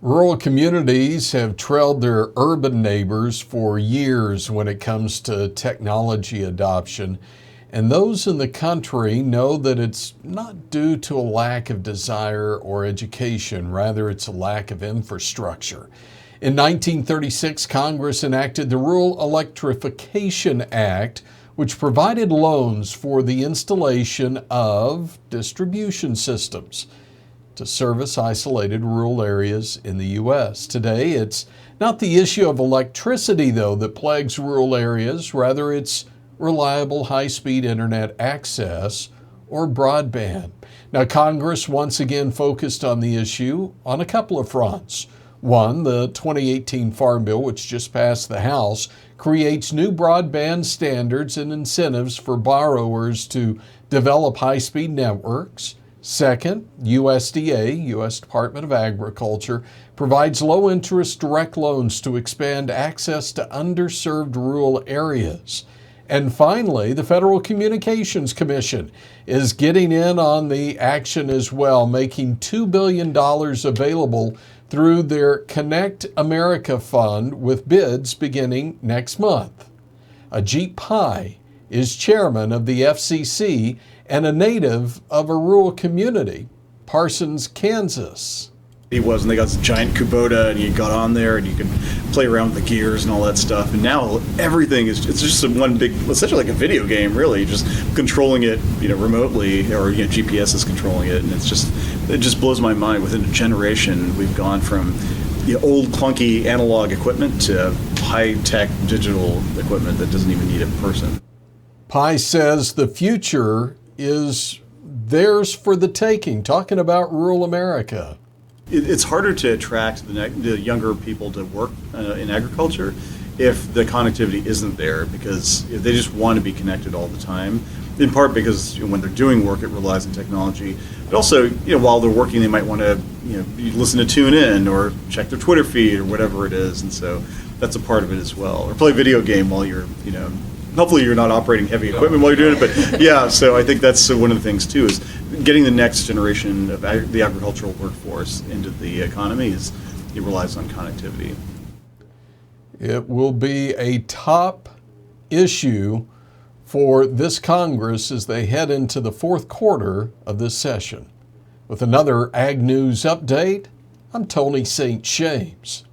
Rural communities have trailed their urban neighbors for years when it comes to technology adoption, and those in the country know that it's not due to a lack of desire or education, rather it's a lack of infrastructure. In 1936, Congress enacted the Rural Electrification Act, which provided loans for the installation of distribution systems to service isolated rural areas in the U.S. Today, it's not the issue of electricity, though, that plagues rural areas. Rather, it's reliable high-speed internet access or broadband. Now, Congress once again focused on the issue on a couple of fronts. One, the 2018 Farm Bill, which just passed the House, creates new broadband standards and incentives for borrowers to develop high-speed networks. Second, USDA, U.S. Department of Agriculture, provides low-interest direct loans to expand access to underserved rural areas. And finally, the Federal Communications Commission is getting in on the action as well, making $2 billion available through their Connect America Fund with bids beginning next month. Ajit Pai is chairman of the FCC and a native of a rural community, Parsons, Kansas. He was, and they got this giant Kubota, and you got on there, and you could play around with the gears and all that stuff. And now everything it's just one big, essentially like a video game, really, just controlling it, remotely, or GPS is controlling it, and it just blows my mind. Within a generation, we've gone from old clunky analog equipment to high-tech digital equipment that doesn't even need a person. Pai says the future is theirs for the taking, talking about rural America. It's harder to attract the younger people to work in agriculture if the connectivity isn't there, because they just want to be connected all the time, in part because when they're doing work, it relies on technology. But also, while they're working, they might want to listen to TuneIn or check their Twitter feed or whatever it is, and so that's a part of it as well. Or play a video game while you're, hopefully you're not operating heavy equipment while you're doing it, but yeah, so I think that's one of the things too, is getting the next generation of the agricultural workforce into the economy. It relies on connectivity. It will be a top issue for this Congress as they head into the fourth quarter of this session. With another Ag News update, I'm Tony St. James.